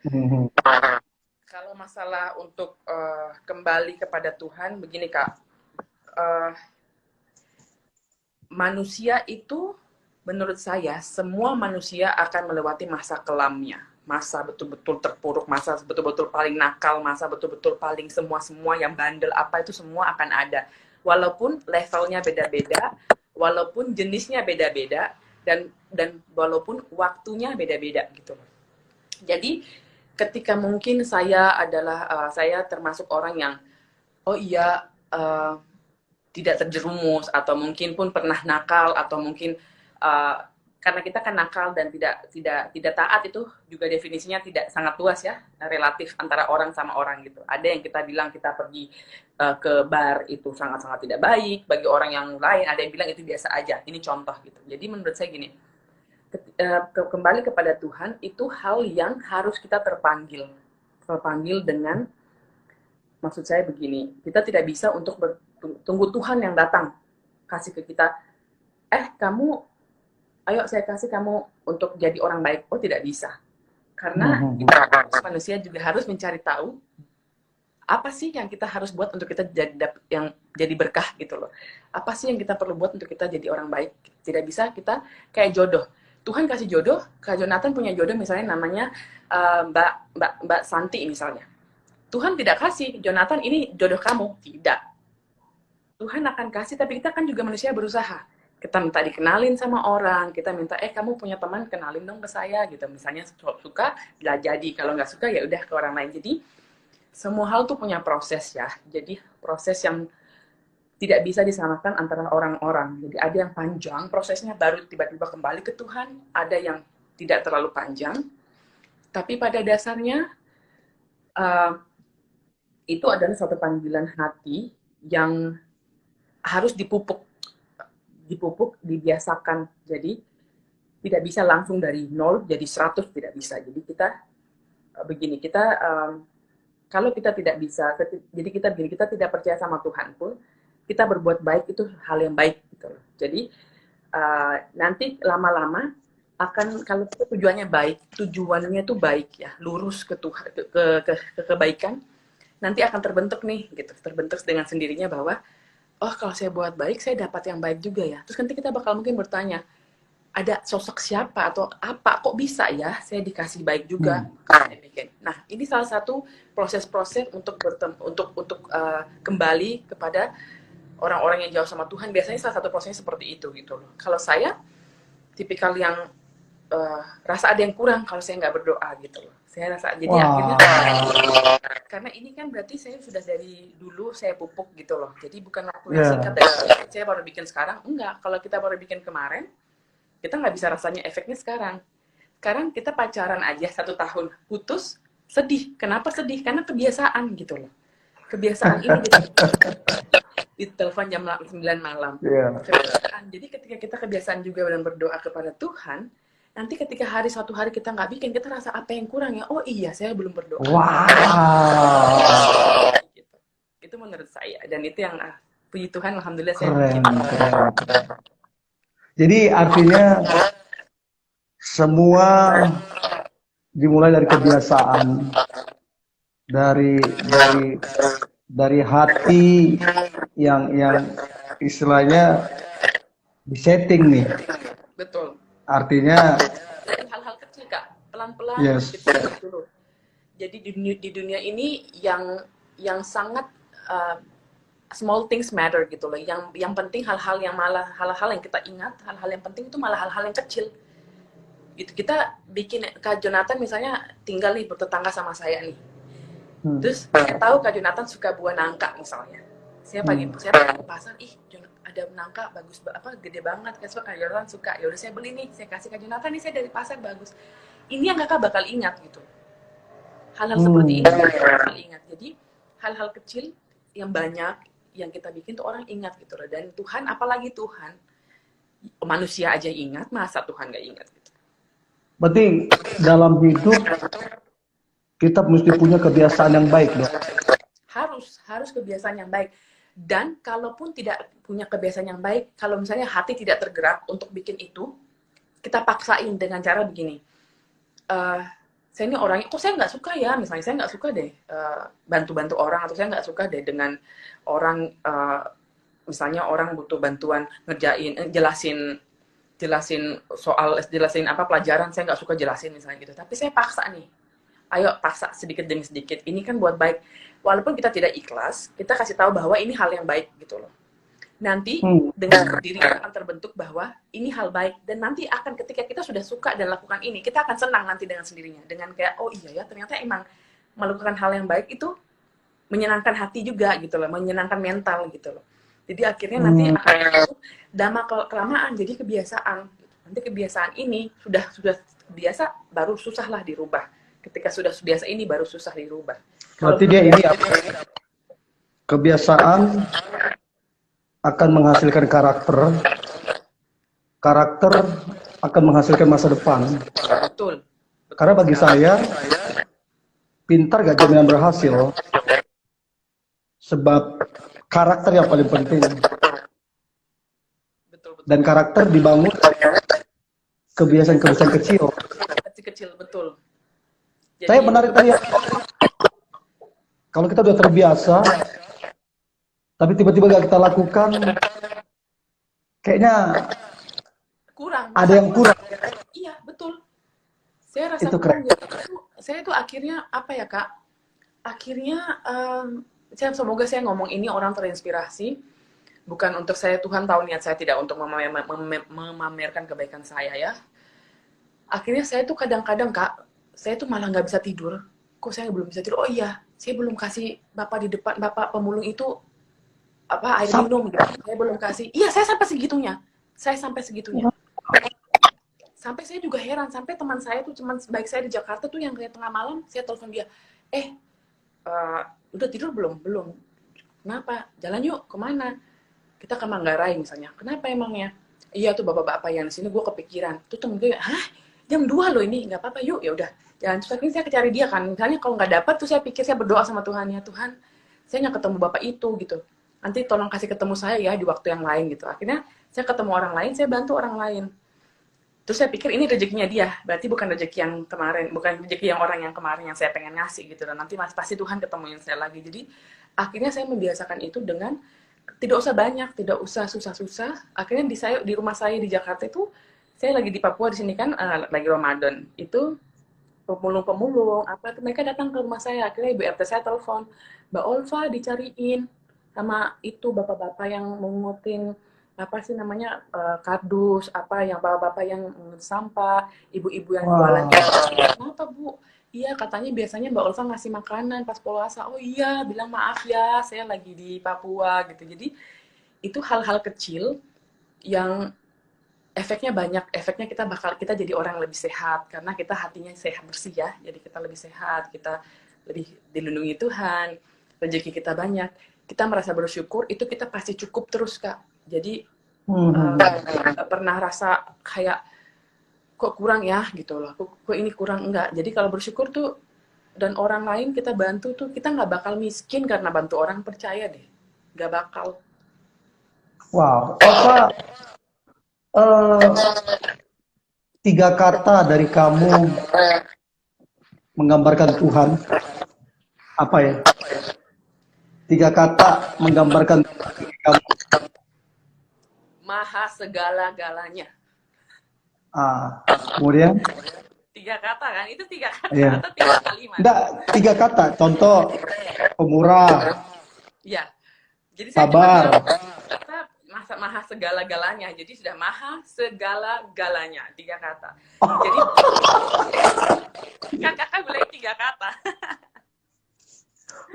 Mhm. Kalau masalah untuk kembali kepada Tuhan, begini Kak, eh, manusia itu menurut saya semua manusia akan melewati masa kelamnya, masa betul-betul terpuruk, masa betul-betul paling nakal, masa betul-betul paling semua yang bandel apa itu semua akan ada. Walaupun levelnya beda-beda, walaupun jenisnya beda-beda, dan walaupun waktunya beda-beda gitu. Jadi ketika mungkin saya termasuk orang yang oh iya tidak terjerumus atau mungkin pun pernah nakal atau mungkin uh, karena kita kan nakal dan tidak taat itu juga definisinya tidak sangat luas ya, relatif antara orang sama orang gitu. Ada yang kita bilang kita pergi ke bar itu sangat-sangat tidak baik, bagi orang yang lain ada yang bilang itu biasa aja. Ini contoh gitu. Jadi menurut saya gini, kembali kepada Tuhan itu hal yang harus kita terpanggil dengan, maksud saya begini, kita tidak bisa untuk tunggu Tuhan yang datang kasih ke kita, kamu, ayo saya kasih kamu untuk jadi orang baik. Oh, tidak bisa. Karena Mhm. kita manusia juga harus mencari tahu apa sih yang kita harus buat untuk kita jadi berkah gitu loh. Apa sih yang kita perlu buat untuk kita jadi orang baik? Tidak bisa kita kayak jodoh. Tuhan kasih jodoh, Kak Jonathan punya jodoh misalnya namanya Mbak Santi misalnya. Tuhan tidak kasih Jonathan ini jodoh kamu, tidak. Tuhan akan kasih, tapi kita kan juga manusia berusaha. Kita minta dikenalin sama orang, kita minta, kamu punya teman, kenalin dong ke saya, gitu. Misalnya suka, lah jadi. Kalau nggak suka, ya udah ke orang lain. Jadi, semua hal tuh punya proses ya. Jadi, proses yang tidak bisa disamakan antara orang-orang. Jadi, ada yang panjang, prosesnya baru tiba-tiba kembali ke Tuhan. Ada yang tidak terlalu panjang. Tapi pada dasarnya, uh, itu adalah suatu panggilan hati yang harus dipupuk, dibiasakan. Jadi tidak bisa langsung dari 0 jadi 100, tidak bisa. Jadi kita begini, kita kalau kita tidak bisa, jadi kita tidak percaya sama Tuhan pun, kita berbuat baik itu hal yang baik gitu loh. Jadi nanti lama-lama akan, kalau kita tujuannya itu baik ya, lurus ke Tuhan, ke kebaikan, nanti akan terbentuk nih gitu, terbentuk dengan sendirinya bahwa oh kalau saya buat baik saya dapat yang baik juga ya. Terus nanti kita bakal mungkin bertanya, ada sosok siapa atau apa kok bisa ya saya dikasih baik juga. Hmm. Nah ini salah satu proses-proses untuk kembali kepada orang-orang yang jauh sama Tuhan. Biasanya salah satu prosesnya seperti itu gitu loh. Kalau saya tipikal yang rasa ada yang kurang kalau saya nggak berdoa gitu loh. Saya rasa jadi akhirnya Wah, karena ini kan berarti saya sudah dari dulu saya pupuk gitu loh. Jadi bukan waktu yang singkat ya. dan saya baru bikin sekarang. Enggak, kalau kita baru bikin kemarin, kita nggak bisa rasanya efeknya sekarang. Sekarang kita pacaran aja 1 tahun, putus, sedih. Kenapa sedih? Karena kebiasaan gitu loh. Kebiasaan ini di telepon jam 9 malam. Ya. Kebiasaan. Jadi ketika kita kebiasaan juga dan berdoa kepada Tuhan, nanti ketika suatu hari kita nggak bikin, kita rasa apa yang kurang ya? Oh iya, saya belum berdoa. Wow, Gitu. Itu menurut saya. Dan itu yang puji Tuhan, alhamdulillah saya bikin. keren, keren, keren. Jadi artinya semua dimulai dari kebiasaan, dari dari hati yang istilahnya disetting nih. Betul. Artinya Dari hal-hal kecil kak, pelan-pelan yes. kita dulu. Jadi di dunia ini yang sangat uh, small things matter gitu loh. Yang penting hal-hal yang kita ingat, hal-hal yang penting itu malah hal-hal yang kecil. Gitu. Kita bikin Kak Jonathan misalnya tinggal nih bertetangga sama saya nih. Hmm. Terus saya tahu Kak Jonathan suka buah nangka misalnya. Hmm. Saya pergi ke pasar, ada nangka bagus gede banget. Kak Jonathan suka. Ya udah saya beli nih, saya kasih Kak Jonathan nih, saya dari pasar bagus. Ini yang Kakak bakal ingat gitu. Hal-hal seperti ini Hmm. bakal ingat. Jadi hal-hal kecil yang banyak yang kita bikin tuh orang ingat gitu loh. Dan Tuhan, apalagi Tuhan, manusia aja ingat, masa Tuhan gak ingat gitu. Berarti dalam hidup kita mesti punya kebiasaan yang baik, dok. Harus kebiasaan yang baik. Dan kalaupun tidak punya kebiasaan yang baik, kalau misalnya hati tidak tergerak untuk bikin itu, kita paksain dengan cara begini. Uh, saya ini orangnya, kok saya nggak suka ya, misalnya saya nggak suka deh bantu-bantu orang, atau saya nggak suka deh dengan orang, misalnya orang butuh bantuan ngerjain, jelasin apa pelajaran, saya nggak suka jelasin misalnya gitu, tapi saya paksa nih, ayo paksa sedikit demi sedikit, ini kan buat baik, walaupun kita tidak ikhlas, kita kasih tahu bahwa ini hal yang baik gitu loh. Nanti dengan diri kita akan terbentuk bahwa ini hal baik, dan nanti akan ketika kita sudah suka dan lakukan ini, kita akan senang nanti dengan sendirinya, dengan kayak oh iya ya ternyata emang melakukan hal yang baik itu menyenangkan hati juga gitu loh, menyenangkan mental gitu loh. Jadi akhirnya nanti akan lama kelamaan jadi kebiasaan. Nanti kebiasaan ini sudah biasa, baru susah lah dirubah. Ketika sudah biasa ini baru susah dirubah. Berarti dia ini kebiasaan akan menghasilkan karakter, karakter akan menghasilkan masa depan. Betul. Karena bagi saya, pintar gak jaminan berhasil, sebab karakter yang paling penting. Betul. Dan karakter dibangun dari kebiasaan-kebiasaan kecil. Kecil, betul. Jadi, saya menarik tadi, kalau kita udah terbiasa, tapi tiba-tiba gak kita lakukan, kayaknya kurang. Ada yang kurang. Iya, betul. Saya rasa itu kurang. keren. Saya tuh akhirnya apa ya Kak? Akhirnya semoga saya ngomong ini orang terinspirasi. Bukan untuk saya, Tuhan tahu niat saya tidak untuk memamerkan kebaikan saya ya. Akhirnya saya tuh kadang-kadang Kak, saya tuh malah nggak bisa tidur. Kok saya belum bisa tidur? Oh iya, saya belum kasih Bapak di depan, Bapak pemulung itu apa air minum gitu. Saya belum kasih. Iya, saya sampai segitunya. Sampai saya juga heran, sampai teman saya tuh, teman baik saya di Jakarta tuh yang kayak tengah malam, saya telepon dia, udah tidur belum? Belum. Kenapa? Jalan yuk, kemana? Kita ke Manggarai misalnya. Kenapa emangnya? Iya tuh bapak-bapak yang di sini, gue kepikiran. Tuh temen gue, hah? Jam 2 loh ini, nggak apa-apa yuk, ya udah. Jalan, terus akhirnya saya cari dia kan. Misalnya kalau nggak dapat tuh saya pikir, saya berdoa sama Tuhan, ya Tuhan, saya nggak ketemu bapak itu gitu. Nanti tolong kasih ketemu saya ya di waktu yang lain gitu. Akhirnya saya ketemu orang lain, saya bantu orang lain. Terus saya pikir ini rezekinya dia, berarti bukan rezeki yang kemarin, bukan rezeki yang orang yang kemarin yang saya pengen ngasih gitu. Dan nanti pasti Tuhan ketemuin saya lagi. Jadi akhirnya saya membiasakan itu dengan tidak usah banyak, tidak usah susah-susah. Akhirnya di rumah saya di Jakarta itu, saya lagi di Papua di sini kan lagi Ramadan. Itu pemulung-pemulung apa tuh mereka datang ke rumah saya. Akhirnya Ibu RT saya telepon, Mbak Olva dicariin sama itu bapak-bapak yang mengutin apa sih namanya kardus, apa yang bapak-bapak yang sampah, ibu-ibu yang jualan. Kenapa Bu? Iya katanya biasanya Mbak Olva ngasih makanan pas puasa. Oh iya, bilang maaf ya, saya lagi di Papua gitu. Jadi itu hal-hal kecil yang efeknya banyak. Efeknya kita jadi orang lebih sehat karena kita hatinya sehat bersih ya. Jadi kita lebih sehat, kita lebih dilindungi Tuhan, rezeki kita banyak. Kita merasa bersyukur, itu kita pasti cukup terus Kak. Jadi nggak pernah rasa kayak kok kurang ya gitu loh, kok ini kurang, enggak. Jadi kalau bersyukur tuh dan orang lain kita bantu tuh, kita nggak bakal miskin karena bantu orang, percaya deh, nggak bakal. Wow, apa 3 kata dari kamu menggambarkan Tuhan, apa ya? 3 kata menggambarkan kamu. Maha segala-galanya. Kemudian 3 kata kan? Itu 3 kata iya. atau 3 kalimat? Enggak, 3 kata. Contoh, pemurah. Iya. Jadi saya sabar. Kata maha segala-galanya. Jadi sudah maha segala-galanya. 3 kata. Jadi kakak boleh 3 kata.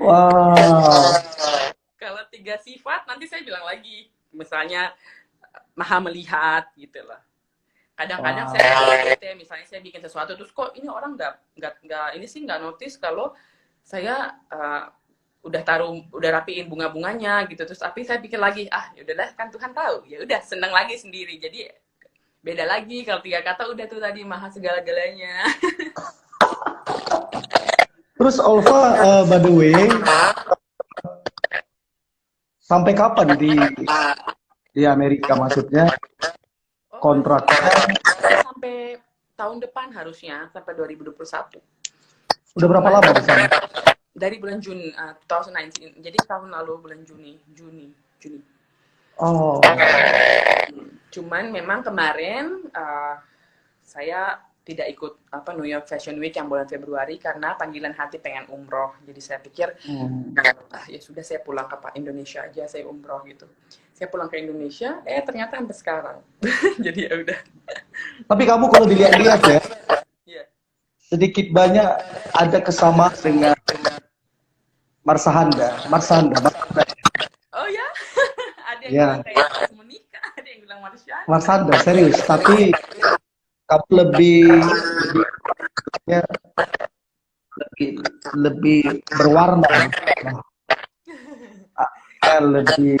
Wow. Kalau 3 sifat nanti saya bilang lagi. Misalnya maha melihat gitu loh. Kadang-kadang saya misalnya saya bikin sesuatu terus kok ini orang nggak notice kalau saya udah rapiin bunga-bunganya gitu, terus tapi saya pikir lagi yaudahlah kan Tuhan tahu, ya udah seneng lagi sendiri. Jadi beda lagi kalau 3 kata udah tuh tadi maha segala-galanya. Terus Olva, by the way, sampai kapan di Amerika maksudnya kontraknya? Sampai tahun depan harusnya, sampai 2021. Udah berapa Cuman lama di sana? dari bulan Juni 2019, jadi tahun lalu bulan Juni. Oh, Cuman memang kemarin saya tidak ikut New York Fashion Week yang bulan Februari karena panggilan hati pengen umroh. Jadi saya pikir hmm. ya sudah, saya pulang ke Indonesia aja, saya umroh gitu. Saya pulang ke Indonesia, ternyata sampai sekarang. Jadi ya udah. Tapi kamu kalau dilihat-lihat ya, Yeah. sedikit banyak ada kesamaan dengan Marsahanda. Oh ya, ada yang bilang Ya, kayak pas menikah, ada yang bilang Marsha. Marsanda serius. Tapi kamu lebih ya, lebih lebih berwarna, lebih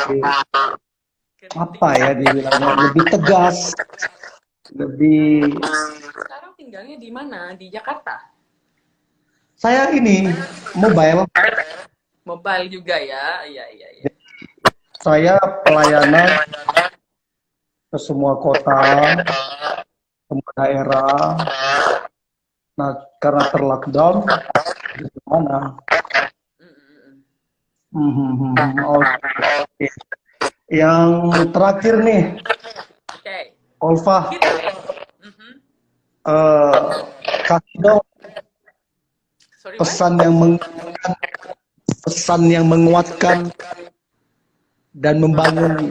apa ya dibilangnya, lebih tegas, lebih. Sekarang tinggalnya di mana? Di Jakarta. Saya ini mobile, Mobile juga ya, iya iya iya. saya pelayanan ke semua kota, semua daerah. Nah, karena terlockdown, di mana? Oke. Yang terakhir nih, Oke. Olfa, Gitu. kasih dong Sorry, what? pesan yang menguatkan dan membangun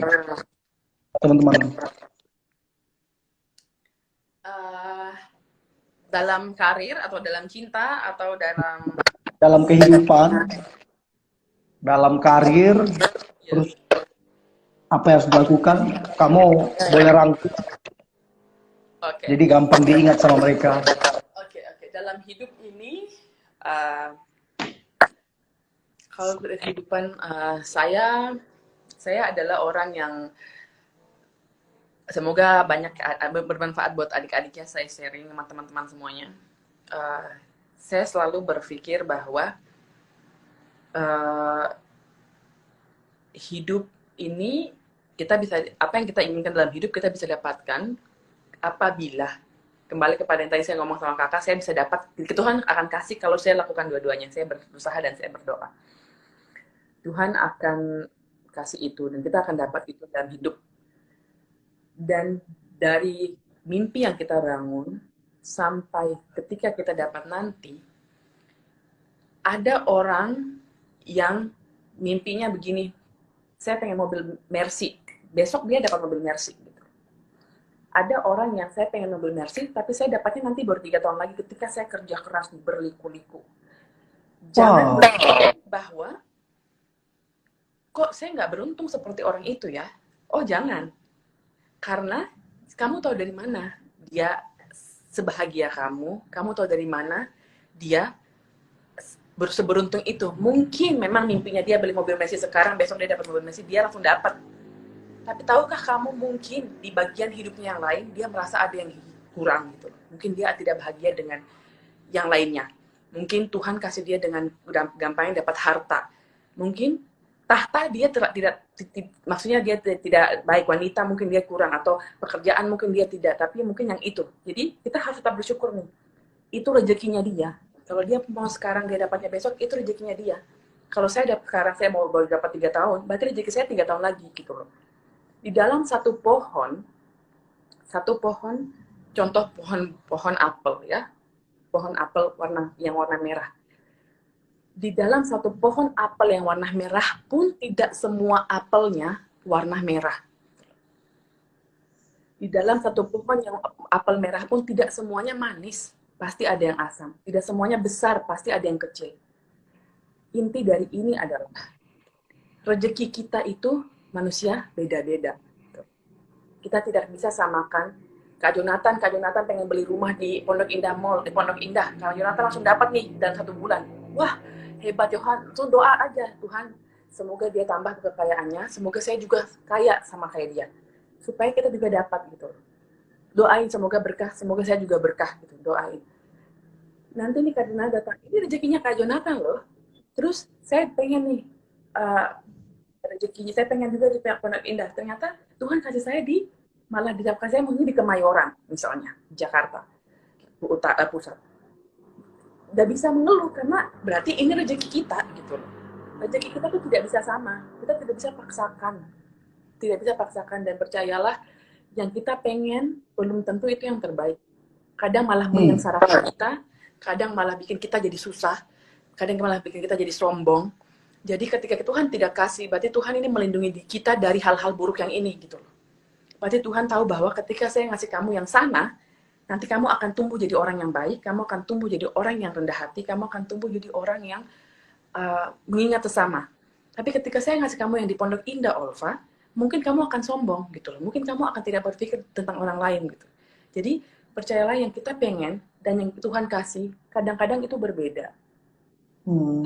teman-teman Eh, dalam karir atau dalam cinta atau dalam dalam kehidupan, dalam karir, terus apa yang harus dilakukan. Kamu boleh rangkum, Oke. jadi gampang diingat sama mereka. Oke. Dalam hidup ini, kalau kehidupan saya adalah orang yang semoga banyak bermanfaat buat adik-adiknya, saya sharing sama teman-teman semuanya. Saya selalu berpikir bahwa hidup ini kita bisa, apa yang kita inginkan dalam hidup kita bisa dapatkan apabila, kembali kepada yang tadi saya ngomong sama kakak, saya bisa dapat, Tuhan akan kasih kalau saya lakukan dua-duanya, saya berusaha dan saya berdoa. Tuhan akan kasih itu dan kita akan dapat itu dalam hidup. Dan dari mimpi yang kita bangun sampai ketika kita dapat nanti, ada orang yang mimpinya begini, saya pengen mobil Mercy, besok dia dapat mobil Mercy gitu. Ada orang yang saya pengen mobil Mercy, tapi saya dapatnya nanti baru 3 tahun lagi ketika saya kerja keras berliku-liku. Jangan berpikir bahwa kok saya nggak beruntung seperti orang itu ya. Oh jangan, karena kamu tahu dari mana dia sebahagia kamu tahu dari mana dia seberuntung itu. Mungkin memang mimpinya dia beli mobil Mercy sekarang, besok dia dapat mobil Mercy, dia langsung dapat. Tapi tahukah kamu mungkin di bagian hidupnya yang lain, dia merasa ada yang kurang gitu. Mungkin dia tidak bahagia dengan yang lainnya. Mungkin Tuhan kasih dia dengan gampangnya dapat harta. Mungkin tahta dia maksudnya dia tidak baik, wanita mungkin dia kurang, atau pekerjaan mungkin dia tidak, tapi mungkin yang itu. Jadi kita harus tetap bersyukur nih. Itu rezekinya dia. Kalau dia mau sekarang, dia dapatnya besok, itu rezekinya dia. Kalau saya sekarang saya mau baru dapat 3 tahun, berarti rezeki saya 3 tahun lagi gitu loh. Di dalam satu pohon, contoh pohon apel ya, pohon apel yang warna merah. Di dalam satu pohon apel yang warna merah pun tidak semua apelnya warna merah. Di dalam satu pohon yang apel merah pun tidak semuanya manis. Pasti ada yang asam. Tidak semuanya besar, pasti ada yang kecil. Inti dari ini adalah rezeki kita itu manusia beda-beda. Kita tidak bisa samakan. Kak Jonathan pengen beli rumah di Pondok Indah Mall, di Pondok Indah. Kak Jonathan langsung dapat nih dalam 1 bulan. Wah, hebat Johan. Langsung doa aja, Tuhan, semoga dia tambah kekayaannya, semoga saya juga kaya sama kayak dia. Supaya kita juga dapat gitu. Doain semoga berkah, semoga saya juga berkah gitu, doain. Nanti nih Kak Jonathan datang, ini rezekinya Kak Jonathan loh. Terus saya pengen nih rezekinya, saya pengen juga di Pondok Indah. Ternyata Tuhan kasih saya malah didapatkan saya mungkin di Kemayoran misalnya, di Jakarta pusat. nggak bisa mengeluh karena berarti ini rezeki kita gitu loh. Rezeki kita tuh tidak bisa sama, kita tidak bisa paksakan, tidak bisa paksakan, dan percayalah yang kita pengen belum tentu itu yang terbaik. Kadang malah menyengsarakan kita, kadang malah bikin kita jadi susah, kadang malah bikin kita jadi sombong. Jadi ketika Tuhan tidak kasih, berarti Tuhan ini melindungi kita dari hal-hal buruk yang ini gitu loh. Berarti Tuhan tahu bahwa ketika saya ngasih kamu yang sana, nanti kamu akan tumbuh jadi orang yang baik, kamu akan tumbuh jadi orang yang rendah hati, kamu akan tumbuh jadi orang yang mengingat sesama. Tapi ketika saya ngasih kamu yang di Pondok Indah, Olva, mungkin kamu akan sombong gitu loh. Mungkin kamu akan tidak berpikir tentang orang lain gitu. Jadi percayalah yang kita pengen dan yang Tuhan kasih kadang-kadang itu berbeda.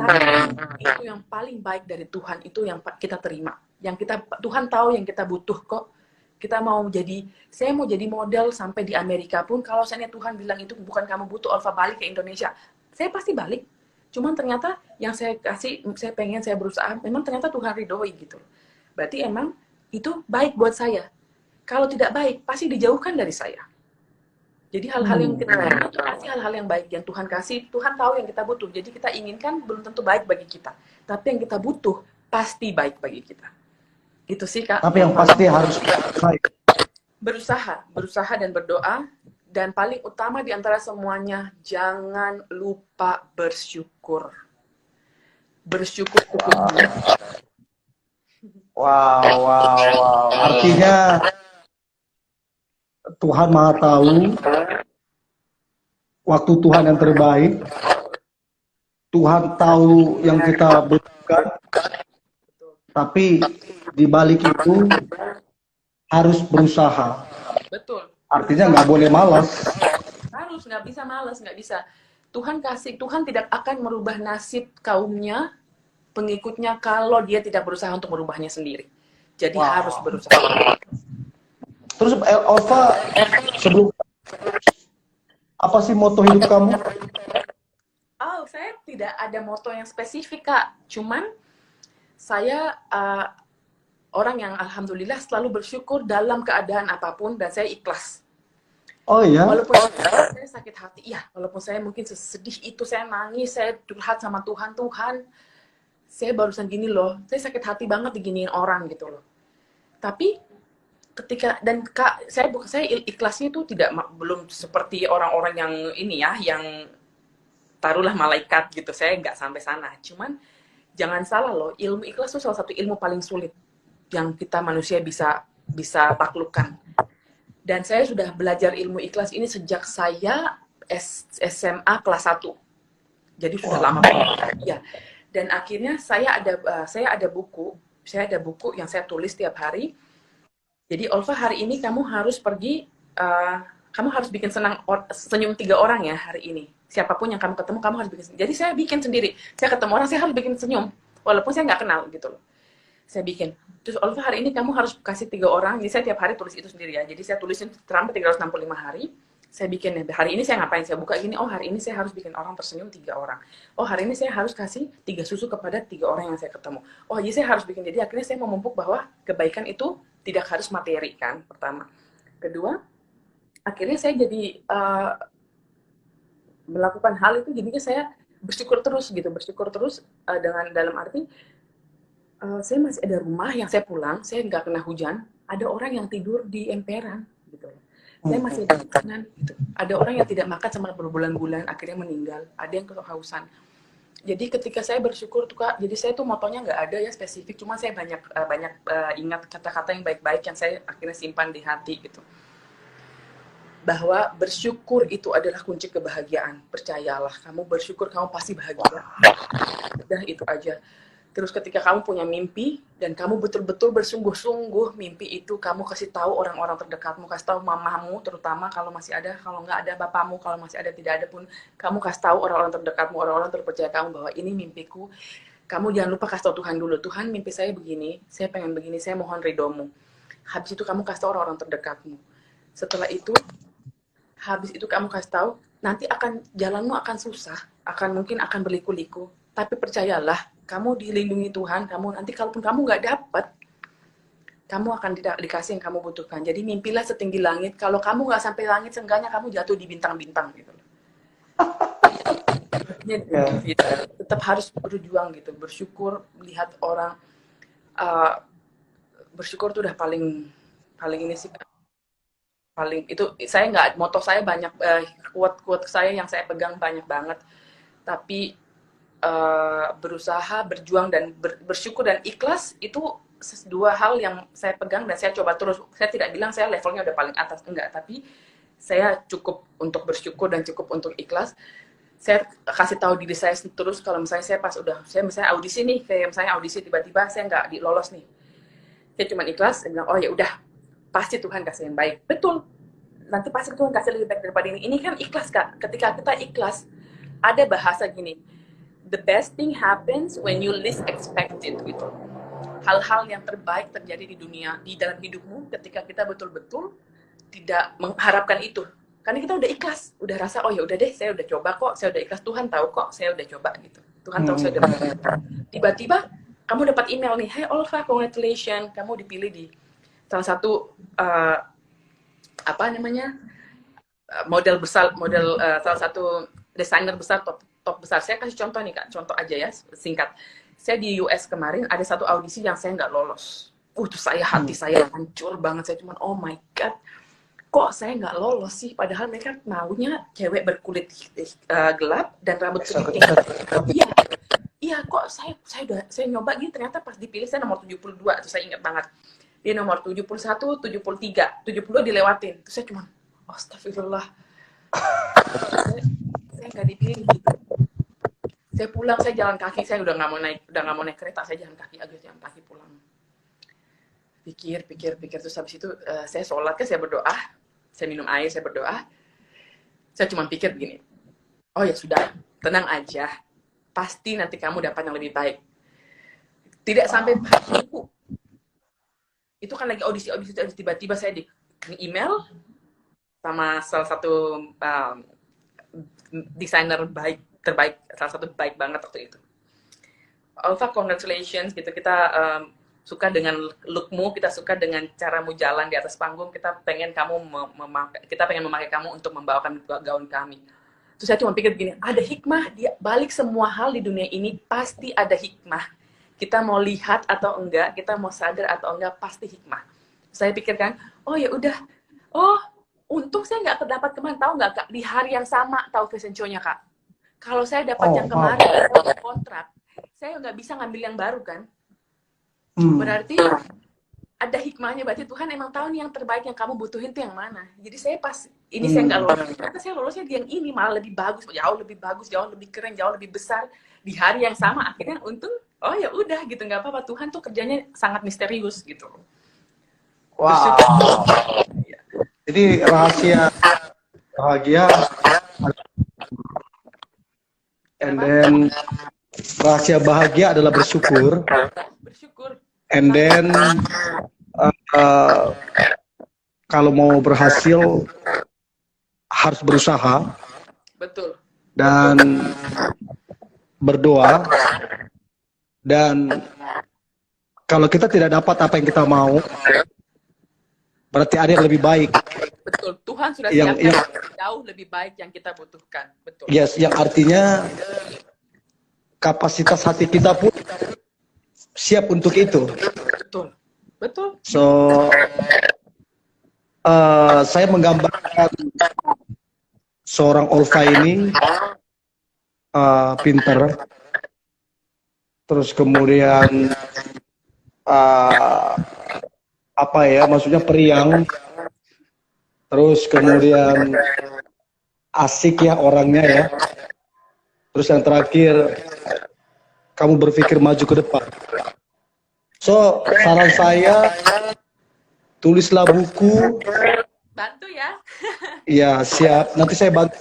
Tapi itu yang paling baik dari Tuhan itu yang kita terima. Yang Tuhan tahu yang kita butuh kok. Kita mau jadi, saya mau jadi model sampai di Amerika pun, kalau misalnya Tuhan bilang itu bukan kamu butuh, Olva balik ke Indonesia, saya pasti balik. Cuman ternyata yang saya kasih, saya pengen, saya berusaha, memang ternyata Tuhan ridhoi gitu. Berarti emang itu baik buat saya. Kalau tidak baik, pasti dijauhkan dari saya. Jadi hal-hal yang kita pengen itu pasti hal-hal yang baik yang Tuhan kasih. Tuhan tahu yang kita butuh. Jadi kita inginkan belum tentu baik bagi kita. Tapi yang kita butuh pasti baik bagi kita. Itu sih Kak. Tapi yang pasti harus baik. Berusaha dan berdoa. Dan paling utama di antara semuanya, jangan lupa bersyukur. Bersyukur cukupnya. Wow. Artinya Tuhan Maha Tahu waktu Tuhan yang terbaik. Tuhan tahu yang kita butuhkan. Tapi di balik itu harus berusaha. Betul. Artinya nggak boleh malas. Harus, nggak bisa malas, nggak bisa. Tuhan tidak akan merubah nasib kaumnya, pengikutnya, kalau dia tidak berusaha untuk merubahnya sendiri. Jadi harus berusaha. Terus Olva, sebelum apa sih moto hidup kamu? Oh, saya tidak ada moto yang spesifik Kak. Cuman saya orang yang alhamdulillah selalu bersyukur dalam keadaan apapun dan saya ikhlas. Oh iya. Walaupun saya sakit hati, ya, walaupun saya mungkin sesedih itu, saya nangis, saya curhat sama Tuhan, saya barusan gini loh, saya sakit hati banget diginiin orang gitu loh. Tapi ketika dan Kak, saya ikhlasnya itu belum seperti orang-orang yang ini ya, yang taruhlah malaikat gitu. Saya nggak sampai sana. Cuman jangan salah loh, ilmu ikhlas itu salah satu ilmu paling sulit yang kita manusia bisa taklukkan. Dan saya sudah belajar ilmu ikhlas ini sejak saya SMA kelas 1. Jadi sudah lama banget. Ya. Dan akhirnya saya ada buku yang saya tulis tiap hari. Jadi Olva, hari ini kamu harus pergi, kamu harus bikin senyum 3 orang ya hari ini. Siapapun yang kamu ketemu, kamu harus bikin. Jadi saya bikin sendiri. Saya ketemu orang, saya harus bikin senyum. Walaupun saya nggak kenal gitu loh. Saya bikin. Terus Olva, hari ini kamu harus kasih 3 orang. Jadi saya tiap hari tulis itu sendiri ya. Jadi saya tulisin selama 365 hari. Saya bikin, hari ini saya ngapain, saya buka gini, oh hari ini saya harus bikin orang tersenyum 3 orang. Oh hari ini saya harus kasih 3 susu kepada 3 orang yang saya ketemu. Oh jadi saya harus bikin. Jadi akhirnya saya memupuk bahwa kebaikan itu tidak harus materi kan, pertama. Kedua, akhirnya saya jadi melakukan hal itu, jadinya saya bersyukur terus gitu. Bersyukur terus dengan dalam arti saya masih ada rumah yang saya pulang, saya nggak kena hujan, ada orang yang tidur di emperan gitu. Saya masih ada makanan gitu. Ada orang yang tidak makan sama berbulan-bulan, akhirnya meninggal. Ada yang kehausan. Jadi ketika saya bersyukur tuh Kak, jadi saya tuh motonya nggak ada ya spesifik, cuma saya banyak ingat kata-kata yang baik-baik yang saya akhirnya simpan di hati gitu. Bahwa bersyukur itu adalah kunci kebahagiaan. Percayalah, kamu bersyukur kamu pasti bahagia. Udah itu aja. Terus ketika kamu punya mimpi dan kamu betul-betul bersungguh-sungguh, mimpi itu kamu kasih tahu orang-orang terdekatmu, kasih tahu mamamu terutama kalau masih ada, kalau nggak ada bapamu, kalau masih ada tidak ada pun, kamu kasih tahu orang-orang terdekatmu, orang-orang terpercaya kamu bahwa ini mimpiku. Kamu jangan lupa kasih tahu Tuhan dulu, Tuhan mimpi saya begini, saya pengen begini, saya mohon ridhomu. Habis itu kamu kasih tahu orang-orang terdekatmu. Setelah itu, habis itu kamu kasih tahu, nanti jalanmu akan susah, mungkin akan berliku-liku, tapi percayalah, kamu dilindungi Tuhan, nanti kalaupun kamu nggak dapat, kamu akan dikasih yang kamu butuhkan. Jadi mimpilah setinggi langit. Kalau kamu nggak sampai langit, seenggaknya kamu jatuh di bintang-bintang gitu. Ya. gitu. Tetap harus berjuang gitu, bersyukur melihat orang, uh, bersyukur tuh udah paling paling ini sih, paling itu saya nggak, moto saya banyak, quote saya yang saya pegang banyak banget, tapi berusaha, berjuang, dan bersyukur dan ikhlas itu dua hal yang saya pegang dan saya coba terus. Saya tidak bilang saya levelnya udah paling atas, enggak, tapi saya cukup untuk bersyukur dan cukup untuk ikhlas. Saya kasih tahu diri saya terus kalau misalnya saya pas udah, saya misalnya audisi nih, kayak misalnya audisi tiba-tiba saya nggak lolos nih, saya cuma ikhlas, saya bilang oh ya udah, pasti Tuhan kasih yang baik, betul, nanti pasti Tuhan kasih lebih baik daripada ini. Ini kan ikhlas Kak, ketika kita ikhlas, ada bahasa gini, the best thing happens when you least expect it gitu. Hal-hal yang terbaik terjadi di dunia, di dalam hidupmu ketika kita betul-betul tidak mengharapkan itu. Karena kita udah ikhlas, udah rasa oh ya udah deh, saya udah coba kok, saya udah ikhlas, Tuhan tahu kok, saya udah coba gitu. Tuhan tahu saya udah coba. Tiba-tiba kamu dapat email nih, hey Olva, congratulations, kamu dipilih di salah satu apa namanya, model besar, salah satu desainer besar, top besar. Saya kasih contoh nih Kak, contoh aja ya, singkat. Saya di US kemarin ada satu audisi yang saya nggak lolos. Tuh saya, hati saya hancur banget. Saya cuman oh my god, kok saya nggak lolos sih? Padahal mereka maunya cewek berkulit gelap dan rambut keriting. Iya, iya kok saya nyoba gitu, ternyata pas dipilih saya nomor 72, itu saya ingat banget. Dia nomor 71, 73, 72 dilewatin. Terus saya cuman astagfirullah. Saya nggak dipilih gitu. Saya pulang, saya jalan kaki, saya udah nggak mau naik kereta, saya jalan kaki, agak jalan kaki pulang. Pikir, terus habis itu saya sholat, saya berdoa, saya minum air, saya berdoa, saya cuma pikir begini, oh ya sudah, tenang aja, pasti nanti kamu dapat yang lebih baik. Tidak sampai minggu, itu kan lagi audisi, tiba-tiba saya di email sama salah satu desainer terbaik, salah satu baik banget waktu itu. Alva, congratulations gitu, kita suka dengan lookmu, kita suka dengan caramu jalan di atas panggung, kita pengen kamu memakai kamu untuk membawakan gaun kami. Terus saya cuma pikir begini, ada hikmah di balik semua hal di dunia ini, pasti ada hikmah. Kita mau lihat atau enggak, kita mau sadar atau enggak, pasti hikmah. Saya pikirkan, oh ya udah, oh untung saya nggak dapat kemarin, tahu nggak Kak, di hari yang sama tahu fashion show-nya Kak. Kalau saya dapat yang kemarin, kontrak, saya nggak bisa ngambil yang baru kan. Berarti ada hikmahnya, berarti Tuhan emang tahu nih yang terbaik yang kamu butuhin tuh yang mana. Jadi saya pas ini saya nggak lolos, ternyata saya lolosnya di yang ini, malah lebih bagus, jauh lebih keren, jauh lebih besar di hari yang sama. Akhirnya untung, oh ya udah gitu, nggak apa-apa, Tuhan tuh kerjanya sangat misterius gitu. Wow. Jadi rahasia bahagia, and then rahasia bahagia adalah bersyukur. And then kalau mau berhasil harus berusaha. Betul. Dan berdoa. Dan kalau kita tidak dapat apa yang kita mau, berarti ada yang lebih baik. Betul, Tuhan sudah siapkan jauh lebih baik yang kita butuhkan. Betul. Yes, yang artinya kapasitas hati kita pun siap untuk itu. Betul. So, saya menggambarkan seorang Olva ini pinter, terus kemudian apa ya, maksudnya periang, terus kemudian asik ya orangnya ya, terus yang terakhir kamu berpikir maju ke depan. So, saran saya, tulislah buku. Bantu ya. Ya, siap. Nanti saya bantu.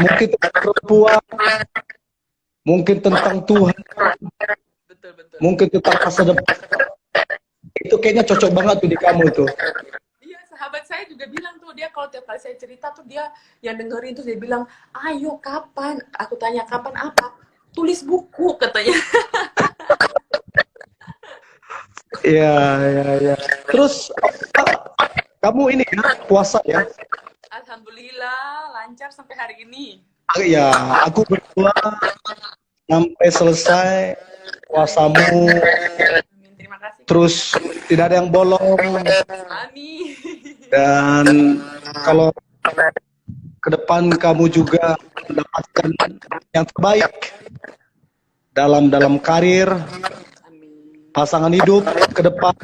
Mungkin tentang perempuan, mungkin tentang Tuhan, betul. Mungkin tentang masa depan. Itu kayaknya cocok banget tuh di kamu tuh. Iya, sahabat saya juga bilang tuh, dia kalau tiap kali saya cerita tuh dia yang dengerin tuh dia bilang, ayo kapan? Aku tanya kapan apa? Tulis buku katanya. Iya. Terus kamu ini ya puasa ya? Alhamdulillah. Alhamdulillah lancar sampai hari ini. Ya, aku berdoa sampai selesai puasamu, Amin. Terima kasih. terus tidak ada yang bolong, Amin. dan kalau ke depan kamu juga mendapatkan yang terbaik dalam karir, Amin. pasangan hidup ke depan,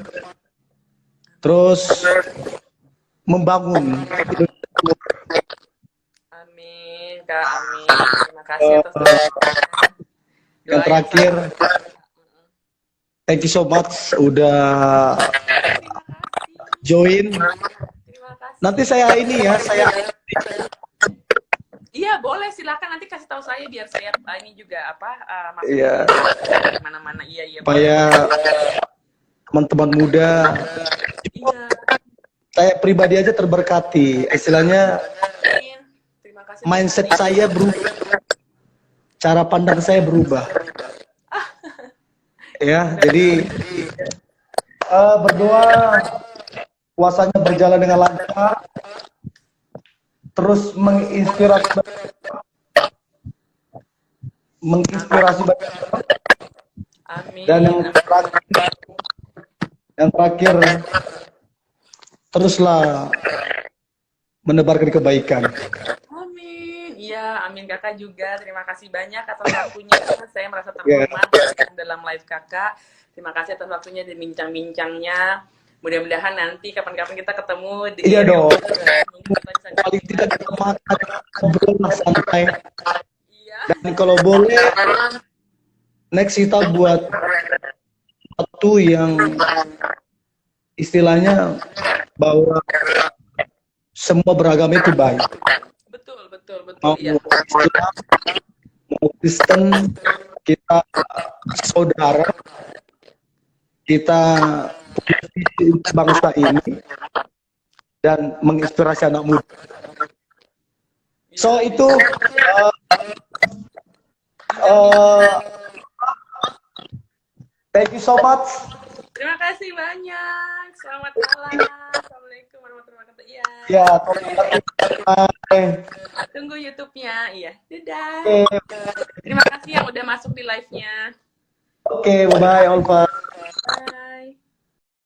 terus membangun Indonesia Timur. Amin, Kak. Amin. Terima kasih atas doanya. Yang terakhir, thank you so much udah Terima kasih. join. Terima kasih. Nanti saya ini ya, saya Iya, boleh, silakan nanti kasih tahu saya biar saya ini juga masuk Iya. mana-mana. Iya, supaya teman-teman muda, Iya. saya pribadi aja terberkati. Istilahnya Amin. Terima kasih. mindset saya berubah, cara pandang saya berubah. Ya, jadi berdoa puasanya berjalan dengan lancar, terus menginspirasi banyak orang. Amin. Dan yang terakhir, teruslah menebarkan kebaikan. Amin. Iya, amin Kakak juga. Terima kasih banyak atas waktunya. Saya merasa terhormat dalam live Kakak. Terima kasih atas waktunya dan bincang-bincangnya. Mudah-mudahan nanti kapan-kapan kita ketemu di Iya dong. Mungkin kita bisa Paling tidak kita makan, ngobrol lah santai. Iya. Dan kalau boleh, next kita buat satu yang istilahnya bahwa semua beragama itu baik. Betul. Mau Iya. Islam, mau Kristen, kita saudara, kita punya visi untuk bangsa ini dan menginspirasi anak muda. So itu thank you so much. Terima kasih banyak. Selamat malam. Assalamualaikum warahmatullahi wabarakatuh. Iya. Ya, Tunggu YouTube-nya. Iya. Dadah. Oke, Terima kasih yang udah masuk di live-nya. bye bye Olva. Bye.